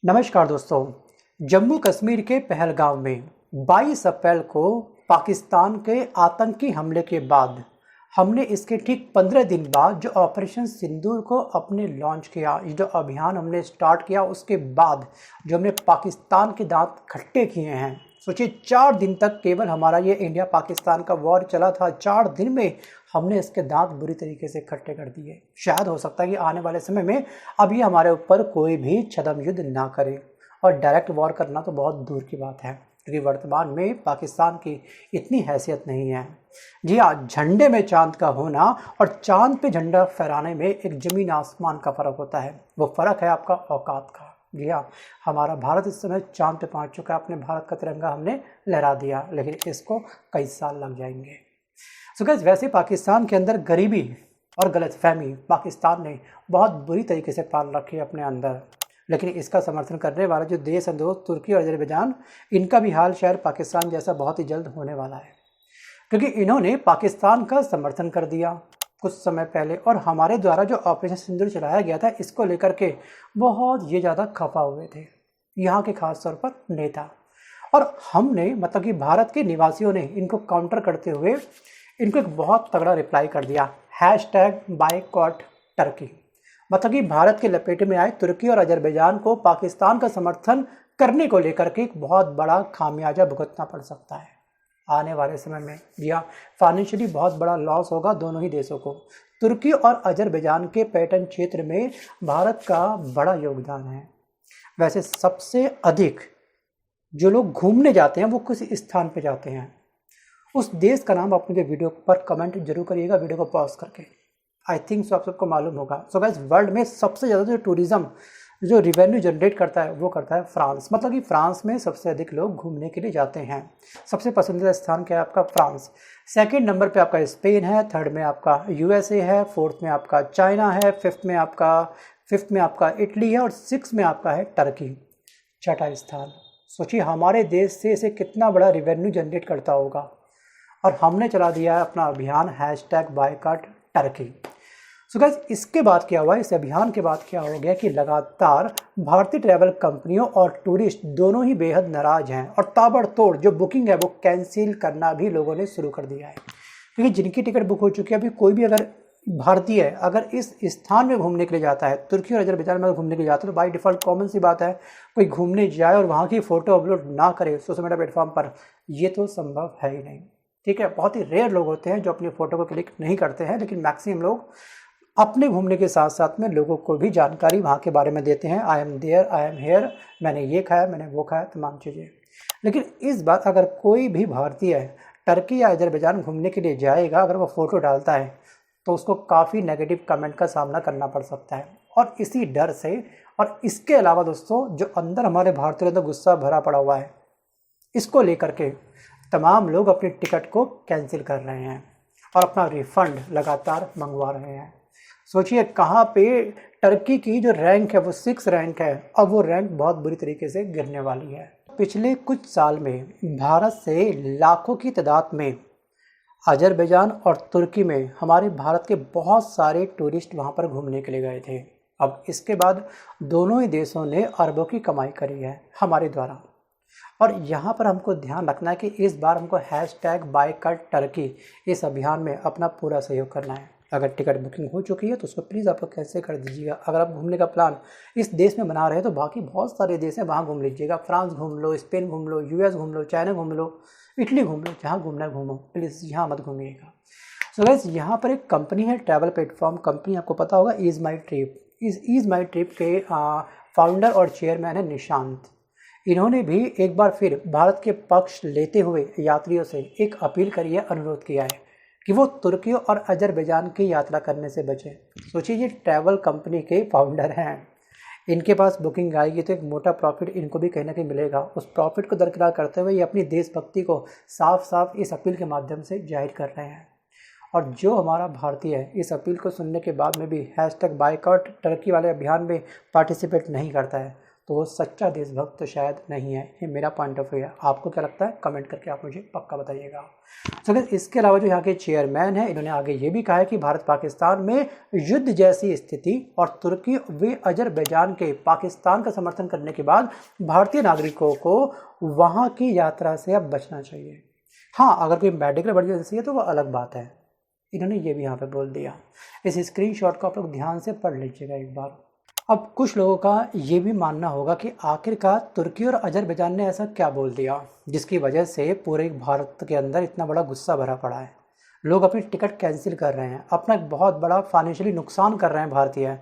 नमस्कार दोस्तों। जम्मू कश्मीर के पहलगाम में 22 अप्रैल को पाकिस्तान के आतंकी हमले के बाद हमने इसके ठीक 15 दिन बाद जो ऑपरेशन सिंदूर को अपने लॉन्च किया, जो अभियान हमने स्टार्ट किया, उसके बाद जो हमने पाकिस्तान के दांत खट्टे किए हैं। सोचिए 4 दिन तक केवल हमारा ये इंडिया पाकिस्तान का वॉर चला था। 4 दिन में हमने इसके दांत बुरी तरीके से खट्टे कर दिए। शायद हो सकता है कि आने वाले समय में अब ये हमारे ऊपर कोई भी छद्म युद्ध ना करे, और डायरेक्ट वॉर करना तो बहुत दूर की बात है, क्योंकि वर्तमान में पाकिस्तान की इतनी हैसियत नहीं है। जी हाँ, झंडे में चांद का होना और चांद पे झंडा फहराने में एक ज़मीन आसमान का फ़र्क होता है। वो फ़र्क है आपका औकात का। जी हाँ, हमारा भारत इस समय चांद पे पहुंच चुका है। अपने भारत का तिरंगा हमने लहरा दिया, लेकिन इसको कई साल लग जाएंगे। सो गाइस, वैसे पाकिस्तान के अंदर गरीबी और गलतफहमी पाकिस्तान ने बहुत बुरी तरीके से पाल रखी है अपने अंदर, लेकिन इसका समर्थन करने वाला जो देश है दोस्त, तुर्की और अजरबैजान, इनका भी हाल शायद पाकिस्तान जैसा बहुत ही जल्द होने वाला है, क्योंकि इन्होंने पाकिस्तान का समर्थन कर दिया कुछ समय पहले, और हमारे द्वारा जो ऑपरेशन सिंदूर चलाया गया था इसको लेकर के बहुत ये ज़्यादा खफा हुए थे यहाँ के खास तौर पर नेता। और हमने मतलब कि भारत के निवासियों ने इनको काउंटर करते हुए इनको एक बहुत तगड़ा रिप्लाई कर दिया, #बायकॉट टर्की। मतलब कि भारत के लपेटे में आए तुर्की और अजरबैजान को पाकिस्तान का समर्थन करने को लेकर के एक बहुत बड़ा खामियाजा भुगतना पड़ सकता है आने वाले समय में। जी हाँ, फाइनेंशियली बहुत बड़ा लॉस होगा दोनों ही देशों को। तुर्की और अजरबैजान के पर्यटन क्षेत्र में भारत का बड़ा योगदान है। वैसे सबसे अधिक जो लोग घूमने जाते हैं वो किस स्थान पे जाते हैं, उस देश का नाम आप मुझे वीडियो पर कमेंट जरूर करिएगा, वीडियो को पॉज करके। आई थिंक सो आप सबको मालूम होगा। सो गाइस, वर्ल्ड में सबसे ज़्यादा जो टूरिज़्म जो रिवेन्यू जनरेट करता है वो करता है फ्रांस। मतलब कि फ्रांस में सबसे अधिक लोग घूमने के लिए जाते हैं। सबसे पसंदीदा स्थान क्या है आपका? फ्रांस। सेकंड नंबर पे आपका स्पेन है, थर्ड में आपका यूएसए है, फोर्थ में आपका चाइना है, फिफ्थ में आपका इटली है, और सिक्स में आपका है टर्की, छठा स्थान। सोचिए हमारे देश से इसे कितना बड़ा रिवेन्यू जनरेट करता होगा, और हमने चला दिया है अपना अभियान #बायकॉट टर्की। सो गाइस, इसके बाद क्या हुआ, इस अभियान के बाद क्या हो गया कि लगातार भारतीय ट्रैवल कंपनियों और टूरिस्ट दोनों ही बेहद नाराज हैं, और ताबड़तोड़ जो बुकिंग है वो कैंसिल करना भी लोगों ने शुरू कर दिया है। क्योंकि जिनकी टिकट बुक हो चुकी है, अभी कोई भी अगर भारतीय अगर इस स्थान में घूमने के लिए जाता है, तुर्की और अजरबैजान में घूमने के लिए जाता है, तो बाई डिफ़ॉल्ट कॉमन सी बात है कोई घूमने जाए और वहाँ की फ़ोटो अपलोड ना करे सोशल मीडिया प्लेटफॉर्म पर, ये तो संभव है ही नहीं। ठीक है, बहुत ही रेयर लोग होते हैं जो अपनी फ़ोटो को क्लिक नहीं करते हैं, लेकिन मैक्सिमम लोग अपने घूमने के साथ साथ में लोगों को भी जानकारी वहाँ के बारे में देते हैं। I am there, I am here, मैंने ये खाया, मैंने वो खाया, तमाम चीज़ें। लेकिन इस बात अगर कोई भी भारतीय टर्की या अजरबैजान घूमने के लिए जाएगा, अगर वो फ़ोटो डालता है तो उसको काफ़ी नेगेटिव कमेंट का सामना करना पड़ सकता है। और इसी डर से, और इसके अलावा दोस्तों, जो अंदर हमारे भारतीय अंदर गुस्सा भरा पड़ा हुआ है, इसको लेकर के तमाम लोग अपनी टिकट को कैंसिल कर रहे हैं और अपना रिफ़ंड लगातार मंगवा रहे हैं। सोचिए कहाँ पे टर्की की जो रैंक है वो 6 रैंक है, अब वो रैंक बहुत बुरी तरीके से गिरने वाली है। पिछले कुछ साल में भारत से लाखों की तादाद में अजरबैजान और तुर्की में हमारे भारत के बहुत सारे टूरिस्ट वहाँ पर घूमने के लिए गए थे। अब इसके बाद दोनों ही देशों ने अरबों की कमाई करी है हमारे द्वारा, और यहाँ पर हमको ध्यान रखना है कि इस बार हमको #बायकॉट टर्की इस अभियान में अपना पूरा सहयोग करना है। अगर टिकट बुकिंग हो चुकी है तो उसको प्लीज़ आप लोग कैंसिल कर दीजिएगा। अगर आप घूमने का प्लान इस देश में बना रहे हैं तो बाकी बहुत सारे देश हैं, वहाँ घूम लीजिएगा। फ्रांस घूम लो, स्पेन घूम लो, यूएस घूम लो, चाइना घूम लो, इटली घूम लो, जहाँ घूमना है घूमो, प्लीज़ यहाँ मत घूमिएगा। सो गाइस, यहाँ पर एक कंपनी है, ट्रैवल प्लेटफॉर्म कंपनी, आपको पता होगा, ईज़ माई ट्रिप। इस ईज़ माई ट्रिप के फाउंडर और चेयरमैन है निशांत। इन्होंने भी एक बार फिर भारत के पक्ष लेते हुए यात्रियों से एक अपील करी है, अनुरोध किया है कि वो तुर्की और अजरबैजान की यात्रा करने से बचें। सोचिए ये ट्रैवल कंपनी के फाउंडर हैं, इनके पास बुकिंग आएगी तो एक मोटा प्रॉफिट इनको भी कहीं ना कहीं मिलेगा। उस प्रॉफिट को दरकिरार करते हुए ये अपनी देशभक्ति को साफ साफ इस अपील के माध्यम से जाहिर कर रहे हैं। और जो हमारा भारतीय है इस अपील को सुनने के बाद में भी #बायकॉट टर्की वाले अभियान में पार्टिसिपेट नहीं करता है, तो वो सच्चा देशभक्त तो शायद नहीं है। ये मेरा पॉइंट ऑफ व्यू है। आपको क्या लगता है कमेंट करके आप मुझे पक्का बताइएगा। तो अगर इसके अलावा जो यहाँ के चेयरमैन हैं, इन्होंने आगे ये भी कहा है कि भारत पाकिस्तान में युद्ध जैसी स्थिति और तुर्की व अजरबैजान के पाकिस्तान का समर्थन करने के बाद भारतीय नागरिकों को वहाँ की यात्रा से अब बचना चाहिए। हाँ, अगर कोई मेडिकल इमरजेंसी है तो वो अलग बात है। इन्होंने ये भी यहाँ पे बोल दिया। इस स्क्रीनशॉट को आप लोग ध्यान से पढ़ लीजिएगा एक बार। अब कुछ लोगों का ये भी मानना होगा कि आखिरकार तुर्की और अजरबैजान ने ऐसा क्या बोल दिया जिसकी वजह से पूरे भारत के अंदर इतना बड़ा गुस्सा भरा पड़ा है। लोग अपनी टिकट कैंसिल कर रहे हैं, अपना एक बहुत बड़ा फाइनेंशियली नुकसान कर रहे हैं भारतीय।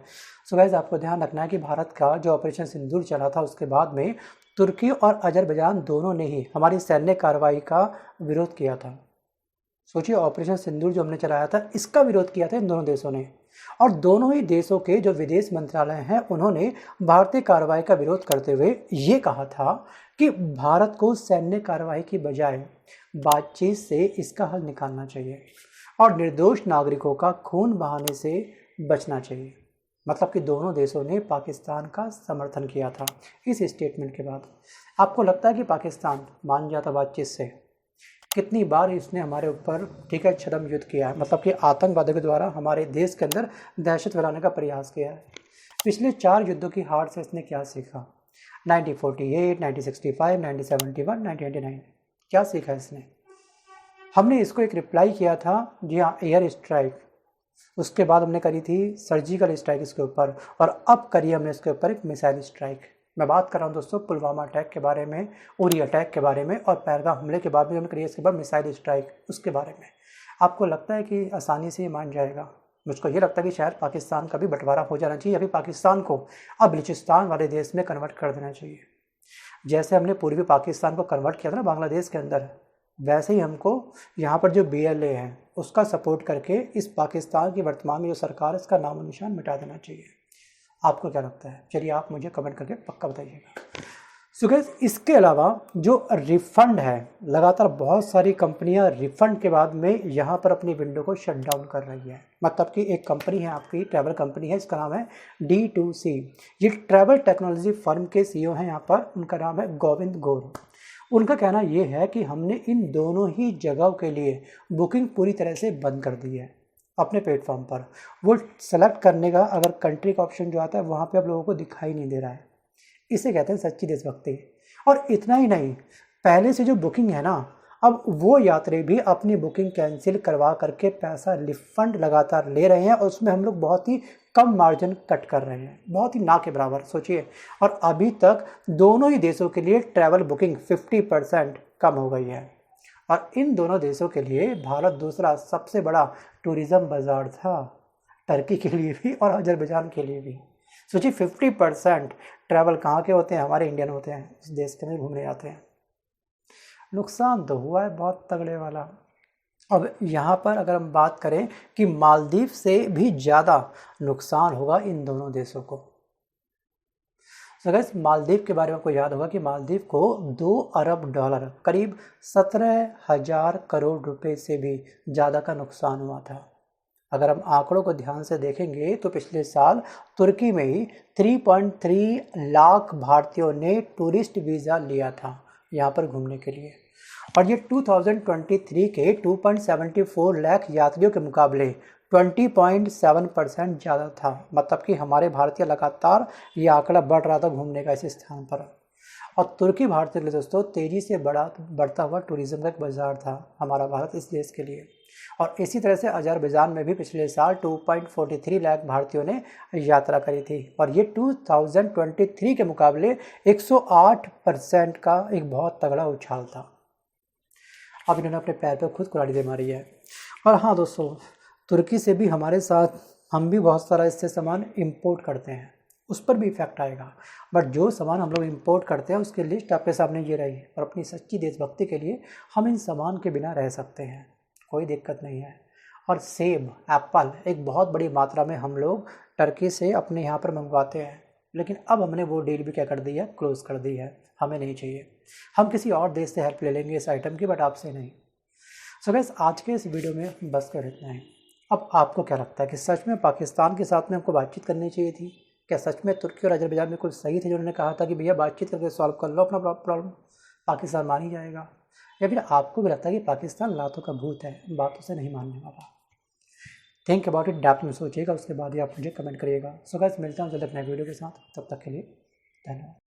सो गाइस, आपको ध्यान रखना है कि भारत का जो ऑपरेशन सिंदूर चला था उसके बाद में तुर्की और अजरबैजान दोनों ने ही हमारी सैन्य कार्रवाई का विरोध किया था। सोचिए, ऑपरेशन सिंदूर जो हमने चलाया था इसका विरोध किया था इन दोनों देशों ने, और दोनों ही देशों के जो विदेश मंत्रालय हैं उन्होंने भारतीय कार्रवाई का विरोध करते हुए ये कहा था कि भारत को सैन्य कार्रवाई की बजाय बातचीत से इसका हल निकालना चाहिए और निर्दोष नागरिकों का खून बहाने से बचना चाहिए। मतलब कि दोनों देशों ने पाकिस्तान का समर्थन किया था इस स्टेटमेंट के बाद। आपको लगता है कि पाकिस्तान मान जाता बातचीत से? कितनी बार इसने हमारे ऊपर ठीक है छद्म युद्ध किया है, मतलब कि आतंकवादियों के द्वारा हमारे देश के अंदर दहशत फैलाने का प्रयास किया है। पिछले 4 युद्धों की हार से इसने क्या सीखा? 1948, 1965, 1971, 1989 क्या सीखा इसने? हमने इसको एक रिप्लाई किया था, जी हाँ, एयर स्ट्राइक। उसके बाद हमने करी थी सर्जिकल स्ट्राइक इसके ऊपर, और अब करी हमने इसके ऊपर एक मिसाइल स्ट्राइक। मैं बात कर रहा हूँ दोस्तों पुलवामा अटैक के बारे में, उरी अटैक के बारे में, और पहलगाम हमले के बाद में हमने करी इसके बाद मिसाइल स्ट्राइक उसके बारे में। आपको लगता है कि आसानी से ये मान जाएगा? मुझको ये लगता है कि शायद पाकिस्तान का भी बंटवारा हो जाना चाहिए, अभी पाकिस्तान को अब बलूचिस्तान वाले देश में कन्वर्ट कर देना चाहिए। जैसे हमने पूर्वी पाकिस्तान को कन्वर्ट किया था ना बांग्लादेश के अंदर, वैसे ही हमको यहाँ पर जो BLA है उसका सपोर्ट करके इस पाकिस्तान की वर्तमान में जो सरकार है इसका नामो निशान मिटा देना चाहिए। आपको क्या लगता है? चलिए आप मुझे कमेंट करके पक्का बताइएगा। सो गाइस, इसके अलावा जो रिफ़ंड है, लगातार बहुत सारी कंपनियां रिफ़ंड के बाद में यहाँ पर अपनी विंडो को शट डाउन कर रही है। मतलब कि एक कंपनी है, आपकी ट्रैवल कंपनी है, इसका नाम है D2C। ये ट्रैवल टेक्नोलॉजी फर्म के CEO हैं यहाँ पर, उनका नाम है गोविंद गौर। उनका कहना ये है कि हमने इन दोनों ही जगहों के लिए बुकिंग पूरी तरह से बंद कर दी है अपने प्लेटफॉर्म पर। वो सेलेक्ट करने का अगर कंट्री का ऑप्शन जो आता है वहाँ पे आप लोगों को दिखाई नहीं दे रहा है। इसे कहते हैं सच्ची देशभक्ति। और इतना ही नहीं, पहले से जो बुकिंग है ना, अब वो यात्री भी अपनी बुकिंग कैंसिल करवा करके पैसा रिफंड लगातार ले रहे हैं, और उसमें हम लोग बहुत ही कम मार्जिन कट कर रहे हैं, बहुत ही ना के बराबर सोचिए। और अभी तक दोनों ही देशों के लिए ट्रैवल बुकिंग 50% कम हो गई है, और इन दोनों देशों के लिए भारत दूसरा सबसे बड़ा टूरिज़्म बाजार था, टर्की के लिए भी और अजरबैजान के लिए भी। सोचिए 50% ट्रैवल कहाँ के होते हैं? हमारे इंडियन होते हैं, इस देश के अंदर घूमने जाते हैं। नुकसान तो हुआ है बहुत तगड़े वाला। अब यहाँ पर अगर हम बात करें कि मालदीव से भी ज़्यादा नुकसान होगा इन दोनों देशों को। तो गाइस, मालदीव के बारे में आपको याद होगा कि मालदीव को $2 अरब करीब 17,000 करोड़ रुपए से भी ज़्यादा का नुकसान हुआ था। अगर हम आंकड़ों को ध्यान से देखेंगे तो पिछले साल तुर्की में ही 3.3 लाख भारतीयों ने टूरिस्ट वीज़ा लिया था यहाँ पर घूमने के लिए, और ये 2023 के 2.74 लाख यात्रियों के मुकाबले 20.7% ज़्यादा था। मतलब कि हमारे भारतीय लगातार ये आंकड़ा बढ़ रहा था घूमने का इस स्थान पर। और तुर्की भारत के लिए दोस्तों तेज़ी से बढ़ता हुआ टूरिज़्म का एक बाजार था हमारा भारत इस देश के लिए। और इसी तरह से अजरबैजान में भी पिछले साल 2.43 लाख भारतीयों ने यात्रा करी थी, और ये 2023 के मुकाबले 108% का एक बहुत तगड़ा उछाल था। अब इन्होंने अपने पैर पर खुद कुल्हाड़ी दे मारी है। और हाँ दोस्तों, तुर्की से भी हमारे साथ हम भी बहुत सारा इससे सामान इंपोर्ट करते हैं, उस पर भी इफेक्ट आएगा। बट जो सामान हम लोग इंपोर्ट करते हैं उसकी लिस्ट आपके सामने ये रही है, और अपनी सच्ची देशभक्ति के लिए हम इन सामान के बिना रह सकते हैं, कोई दिक्कत नहीं है। और सेब, एप्पल एक बहुत बड़ी मात्रा में हम लोग टर्की से अपने यहाँ पर मंगवाते हैं, लेकिन अब हमने वो डील भी क्या कर दी है, क्लोज़ कर दी है। हमें नहीं चाहिए, हम किसी और देश से हेल्प ले लेंगे इस आइटम की, बट आपसे नहीं। सो गाइस, आज के इस वीडियो में बस कर इतना है। अब आपको क्या लगता है कि सच में पाकिस्तान के साथ में हमको बातचीत करनी चाहिए थी क्या सच में तुर्की और अजरबैजान बिल्कुल सही थे जो उन्होंने कहा था कि भैया बातचीत करके सॉल्व कर लो अपना प्रॉब्लम, पाकिस्तान मान ही जाएगा? या फिर आपको भी लगता है कि पाकिस्तान लातों का भूत है, बातों से नहीं मानने वाला? थिंक अबाउट इट, डेप्थ में सोचिएगा, उसके बाद ही आप मुझे कमेंट करिएगा। सो गाइस, मिलता हूँ जल्द अपने वीडियो के साथ, तब तक के लिए धन्यवाद।